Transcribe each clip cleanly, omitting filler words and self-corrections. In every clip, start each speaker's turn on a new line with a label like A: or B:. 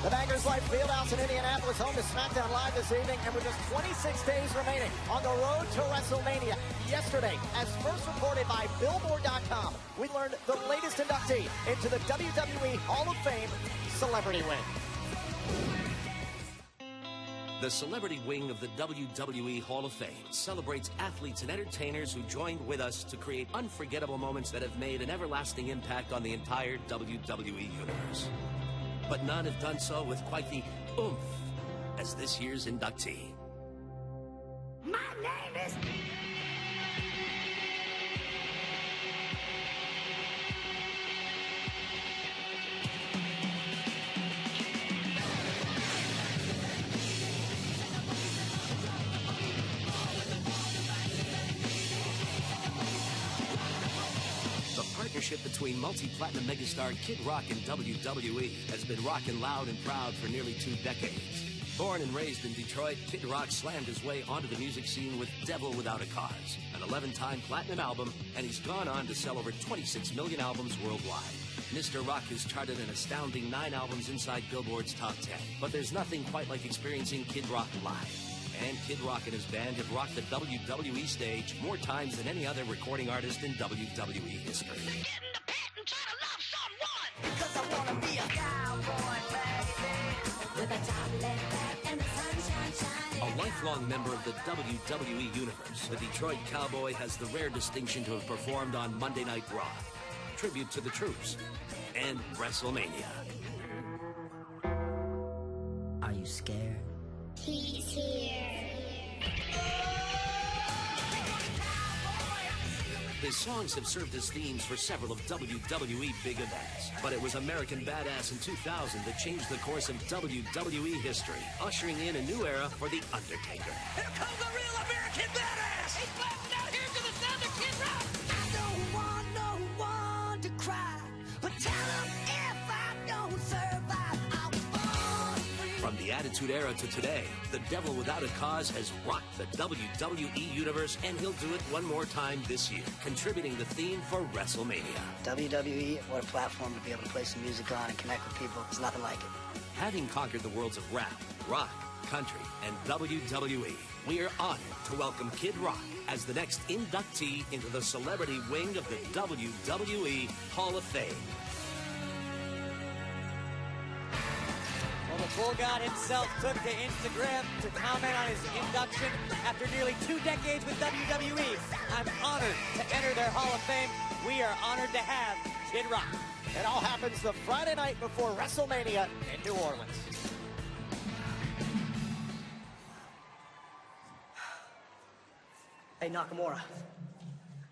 A: The Bankers Life Fieldhouse in Indianapolis, home to Smackdown Live this evening, and with just 26 days remaining on the road to WrestleMania. Yesterday, as first reported by Billboard.com, we learned the latest inductee into the WWE Hall of Fame, Celebrity Wing.
B: The Celebrity Wing of the WWE Hall of Fame celebrates athletes and entertainers who joined with us to create unforgettable moments that have made an everlasting impact on the entire WWE universe. But none have done so with quite the oomph as this year's inductee.
C: My name is...
B: The partnership between multi-platinum megastar Kid Rock and WWE has been rockin' loud and proud for nearly 2 decades. Born and raised in Detroit, Kid Rock slammed his way onto the music scene with Devil Without a Cause, an 11-time platinum album, and he's gone on to sell over 26 million albums worldwide. Mr. Rock has charted an astounding 9 albums inside Billboard's top 10, but there's nothing quite like experiencing Kid Rock live. And Kid Rock and his band have rocked the WWE stage more times than any other recording artist in WWE history.
C: Get in the pit and try to love someone. Because I want to be a cowboy, baby. With a chocolate hat and the sunshine shining.
B: A lifelong member of the WWE universe, the Detroit Cowboy has the rare distinction to have performed on Monday Night Raw, Tribute to the Troops, and WrestleMania.
D: Are you scared?
C: He's here.
B: His songs have served as themes for several of WWE big events. But it was American Badass in 2000 that changed the course of WWE history, ushering in a new era for The Undertaker.
C: Here comes the real American Badass. He's blasting out here to the sound of Kid Rock. I don't want no one to cry, but tell him if I don't survive, I was born free.
B: From the Attitude Era to today, the Devil Without a Cause has rocked the WWE universe, and he'll do it one more time this year, contributing the theme for WrestleMania.
D: WWE, what a platform to be able to play some music on and connect with people. There's nothing like it.
B: Having conquered the worlds of rap, rock, country, and WWE, we are honored to welcome Kid Rock as the next inductee into the Celebrity Wing of the WWE Hall of Fame.
E: Well, the Bull God himself took to Instagram to comment on his induction after nearly 2 decades with WWE. I'm honored to enter their Hall of Fame. We are honored to have Kid Rock.
A: It all happens the Friday night before WrestleMania in New Orleans.
D: Hey, Nakamura.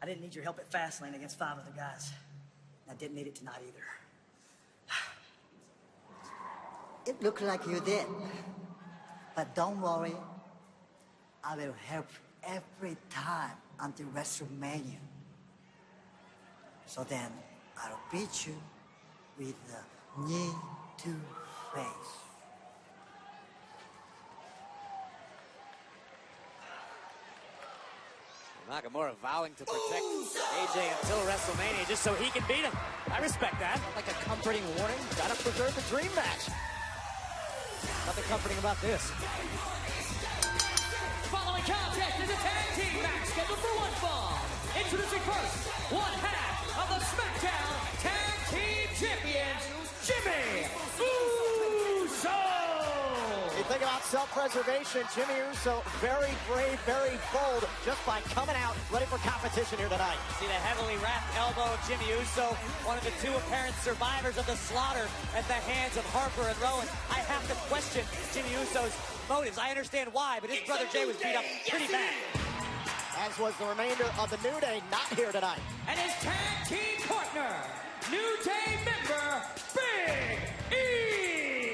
D: I didn't need your help at Fastlane against 5 other guys. I didn't need it tonight either. It looked like you did. But don't worry. I will help every time until WrestleMania. So then, I'll beat you with the knee to face.
E: Nakamura vowing to protect AJ until WrestleMania just so he can beat him. I respect that.
A: Like a comforting warning, gotta preserve the dream match. Nothing comforting about this.
F: Following contest is a tag team match scheduled for 1 fall. Introducing first, 1/2 of the Smackdown Tag Team Champions, Jimmy Uso.
A: You think about self-preservation, Jimmy Uso, very brave, very bold, just by coming out, ready for competition here tonight.
E: See the heavily wrapped elbow of Jimmy Uso, one of the 2 apparent survivors of the slaughter at the hands of Harper and Rowan. I have to question Jimmy Uso's motives. I understand why, but his brother Jay was beat up pretty bad.
A: As was the remainder of the New Day, not here tonight.
F: And his tag team partner, New Day member, Big E.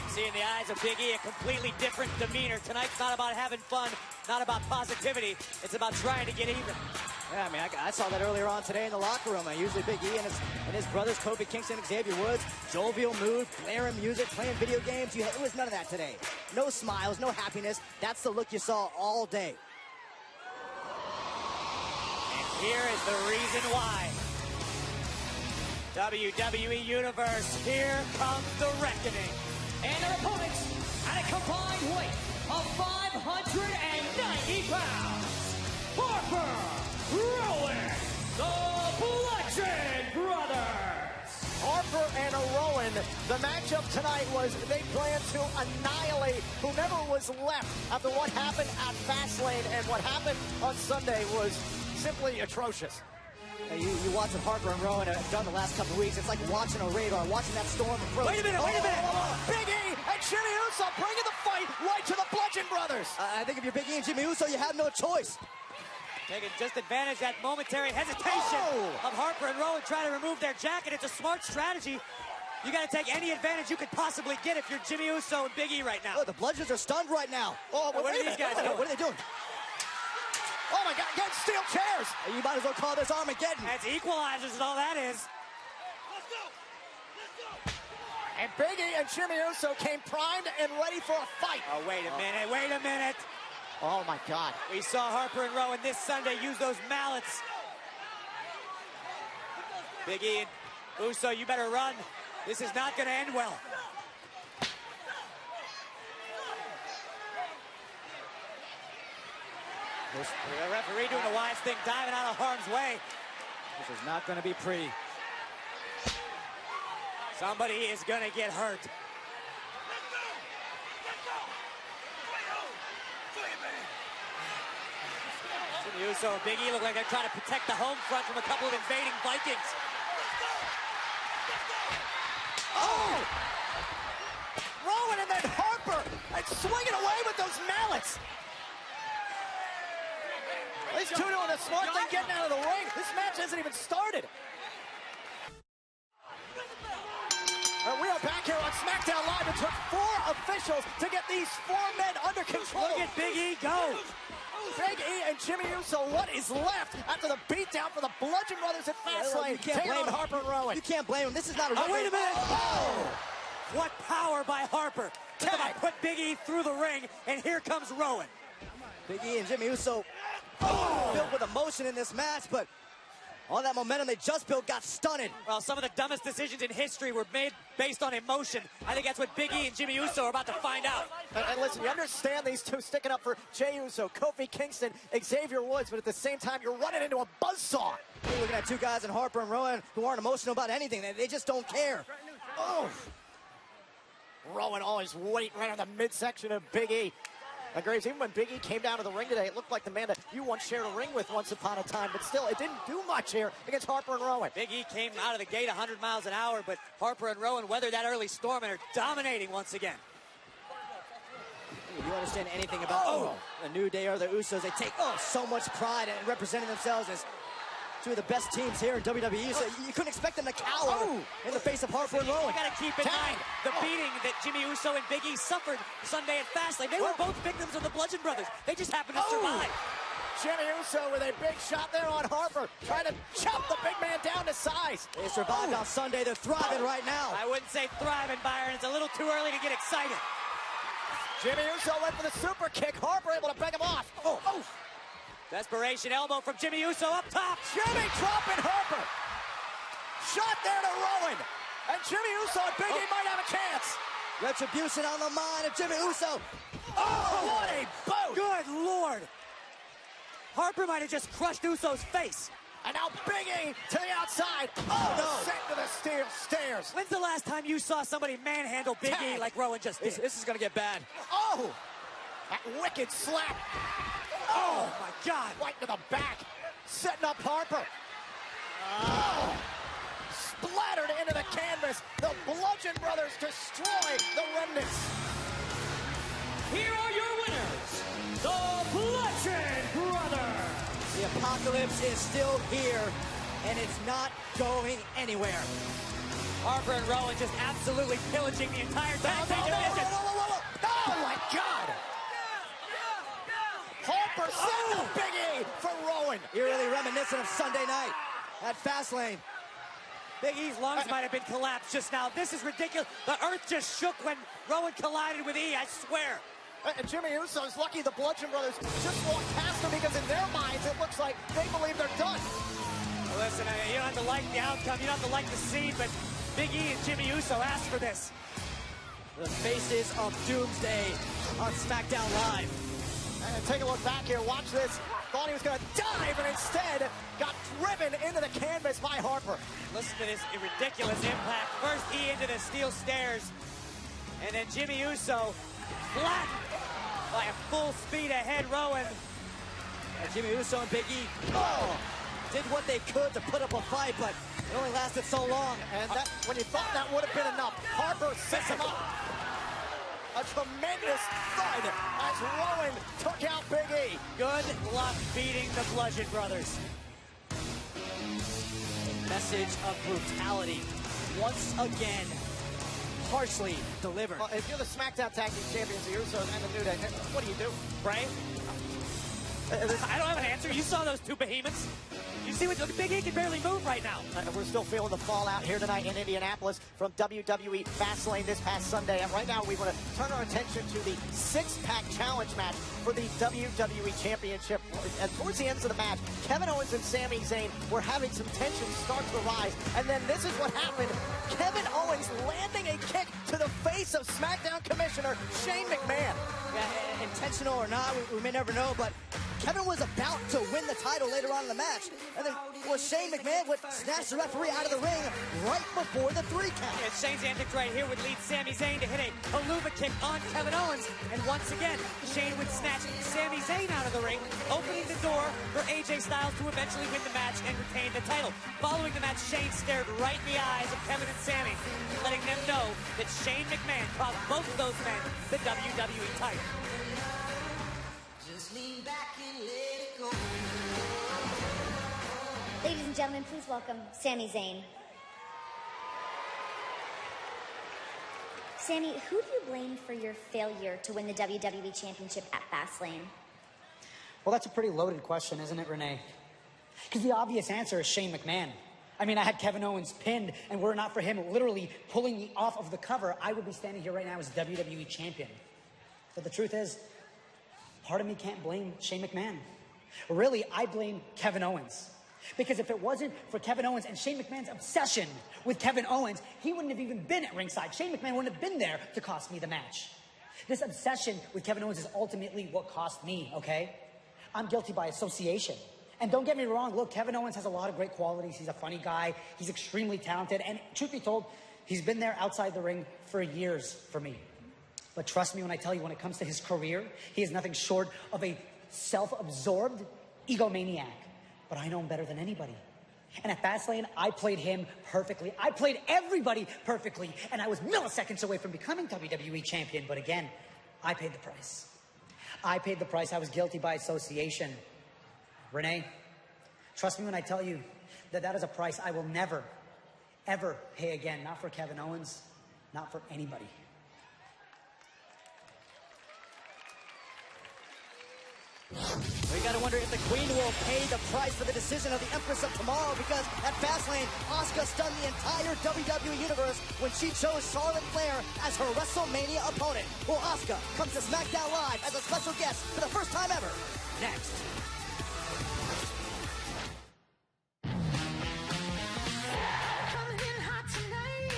E: See in the eyes of Big E a completely different demeanor. Tonight's not about having fun, not about positivity. It's about trying to get even.
A: Yeah, I mean, I saw that earlier on today in the locker room. Usually Big E and his brothers, Kofi Kingston and Xavier Woods, jovial mood, blaring music, playing video games. It was none of that today. No smiles, no happiness. That's the look you saw all day.
E: And here is the reason why. WWE Universe, here comes the reckoning.
F: and their opponents at a combined weight of 590 pounds, Harper, Rowan, the Bludgeon Brothers.
A: Harper and Rowan, the matchup tonight was they planned to annihilate whomever was left after what happened at Fastlane, and what happened on Sunday was simply atrocious.
E: You watch what Harper and Rowan have done the last couple of weeks. It's like watching a radar, watching that storm approach.
F: Wait a minute, wait a minute.
A: Big E and Jimmy Uso bringing the fight right to the Bludgeon Brothers.
E: I think if you're Big E and Jimmy Uso, you have no choice. Taking just advantage of that momentary hesitation of Harper and Rowan trying to remove their jacket. It's a smart strategy. You got to take any advantage you could possibly get if you're Jimmy Uso and Big E right now. Oh, the Bludgeons are stunned right now. Oh, what are these guys doing? What are they doing?
A: Oh my God, again, steel chairs.
E: You might as well call this Armageddon. That's equalizers is all that is.
A: And Big E and Jimmy Uso came primed and ready for a fight.
E: Oh, wait a minute, wait a minute.
A: Oh my God.
E: We saw Harper and Rowan this Sunday use those mallets. Big E and Uso, you better run. This is not going to end well. The referee doing the wise thing, diving out of harm's way. This is not going to be pretty. Somebody is going to get hurt. Jimmy Uso and Big E look like they're trying to protect the home front from a couple of invading Vikings.
A: Oh! Rowan and then Harper, and swinging away with those mallets. These two doing a smart thing, getting out of the ring. This match hasn't even started. And we are back here on Smackdown Live. It took 4 officials to get these 4 men under control.
E: Look at Big E go.
A: Big E and Jimmy Uso, what is left after the beatdown for the Bludgeon Brothers at Fastlane? Taking on Harper and Rowan.
E: You can't blame him. This is not a... Oh, wait a minute. Oh! What power by Harper. I put Big E through the ring, and here comes Rowan. Big E and Jimmy Uso built with emotion in this match, but all that momentum they just built got stunted. Well, some of the dumbest decisions in history were made based on emotion. I think that's what Big E and Jimmy Uso are about to find out.
A: And listen, you understand these two sticking up for Jey Uso, Kofi Kingston, Xavier Woods, but at the same time, you're running into a buzzsaw.
E: You're looking at two guys in Harper and Rowan who aren't emotional about anything. They just don't care.
A: Oh! Rowan always waiting right on the midsection of Big E. And Graves, even when Big E came down to the ring today, it looked like the man that you once shared a ring with once upon a time, but still, it didn't do much here against Harper and Rowan.
E: Big E came out of the gate 100 miles an hour, but Harper and Rowan weathered that early storm and are dominating once again. You understand anything about the New Day or the Usos? They take so much pride in representing themselves as two of the best teams here in WWE, so you couldn't expect them to cower in the face of Harper and Rowan. You gotta keep in mind the beating that Jimmy Uso and Big E suffered Sunday at Fastlane. They were both victims of the Bludgeon Brothers. They just happened to survive.
A: Jimmy Uso with a big shot there on Harper, trying to chop the big man down to size.
E: They survived on Sunday. They're thriving right now. I wouldn't say thriving, Byron. It's a little too early to get excited.
A: Jimmy Uso went for the super kick. Harper able to beg him off.
E: Desperation elbow from Jimmy Uso up top.
A: Jimmy dropping Harper. Shot there to Rowan. And Jimmy Uso and Big E might have a chance.
E: Retribution on the mind of Jimmy Uso.
A: What a boot.
E: Good Lord. Harper might have just crushed Uso's face.
A: And now Big E to the outside. Sent to the stairs.
E: When's the last time you saw somebody manhandle Big E like Rowan just did? This is going to get bad.
A: That wicked slap.
E: Oh, my God.
A: Right to the back. Setting up Harper. Splattered into the canvas. The Bludgeon Brothers destroy the remnants.
F: Here are your winners, the Bludgeon Brothers.
E: The apocalypse is still here, and it's not going anywhere. Harper and Rowan just absolutely pillaging the entire tag team division.
A: Oh, my God. Harper sent the Big E for Rowan.
E: Eerily reminiscent of Sunday night at Fastlane. Big E's lungs might have been collapsed just now. This is ridiculous. The earth just shook when Rowan collided with E, I swear.
A: And Jimmy Uso's lucky the Bludgeon Brothers just walked past him, because in their minds it looks like they believe they're done.
E: Well, listen, you don't have to like the outcome, you don't have to like the scene, but Big E and Jimmy Uso asked for this. The faces of Doomsday on Smackdown Live.
A: And take a look back here. Watch this. Thought he was going to dive, and instead got driven into the canvas by Harper.
E: Listen to this ridiculous impact. First E into the steel stairs, and then Jimmy Uso flattened by a full speed ahead Rowan. And Jimmy Uso and Big E did what they could to put up a fight, but it only lasted so long.
A: And that, when you thought that would have been enough, Harper sets him up. A tremendous thud as Rowan took out Big E.
E: Good luck beating the Bludgeon brothers. A message of brutality, once again, harshly delivered.
A: Well, if you're the SmackDown Tag Team Champions, the Usos and the New Day, what do you do?
E: Right? I don't have an answer. You saw those two behemoths. You see what Big E can barely move right now.
A: We're still feeling the fallout here tonight in Indianapolis from WWE Fastlane this past Sunday. And right now we want to turn our attention to the six-pack challenge match for the WWE Championship. And towards the ends of the match, Kevin Owens and Sami Zayn were having some tension start to rise. And then this is what happened. Kevin Owens landing a kick to the face of SmackDown Commissioner Shane McMahon.
G: Yeah, intentional or not, we may never know, but Kevin was about to win the title later on in the match. And then Shane McMahon would snatch the referee out of the ring right before the 3 count.
E: Yeah, Shane's antics right here would lead Sami Zayn to hit a haluva kick on Kevin Owens. And once again, Shane would snatch Sami Zayn out of the ring, opening the door for AJ Styles to eventually win the match and retain the title. Following the match, Shane stared right in the eyes of Kevin and Sami, letting them know that Shane McMahon cost both of those men the WWE title.
C: Just lean back and let it go.
H: Ladies and gentlemen, please welcome Sami Zayn. Sami, who do you blame for your failure to win the WWE Championship at Fastlane?
I: Well, that's a pretty loaded question, isn't it, Renee? Because the obvious answer is Shane McMahon. I mean, I had Kevin Owens pinned, and were it not for him literally pulling me off of the cover, I would be standing here right now as WWE Champion. But the truth is, part of me can't blame Shane McMahon. Really, I blame Kevin Owens. Because if it wasn't for Kevin Owens and Shane McMahon's obsession with Kevin Owens, he wouldn't have even been at ringside. Shane McMahon wouldn't have been there to cost me the match. This obsession with Kevin Owens is ultimately what cost me, okay? I'm guilty by association. And don't get me wrong, look, Kevin Owens has a lot of great qualities. He's a funny guy. He's extremely talented. And truth be told, he's been there outside the ring for years for me. But trust me when I tell you, when it comes to his career, he is nothing short of a self-absorbed egomaniac. But I know him better than anybody. And at Fastlane, I played him perfectly. I played everybody perfectly. And I was milliseconds away from becoming WWE Champion. But again, I paid the price. I paid the price. I was guilty by association. Renee, trust me when I tell you that that is a price I will never, ever pay again. Not for Kevin Owens, not for anybody.
G: We gotta wonder if the Queen will pay the price for the decision of the Empress of Tomorrow, because at Fastlane, Asuka stunned the entire WWE Universe when she chose Charlotte Flair as her WrestleMania opponent. Well, Asuka comes to SmackDown Live as a special guest for the first time ever. Next.
C: Coming in hot tonight.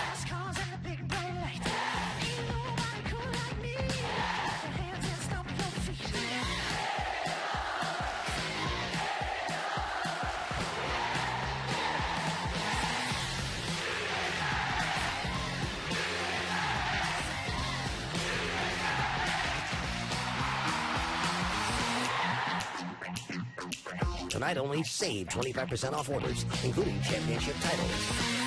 C: Fast cars and the big bright lights. Ain't nobody cool like me. Put your hands and stomp your feet.
B: Tonight only, save 25% off orders, including championship titles.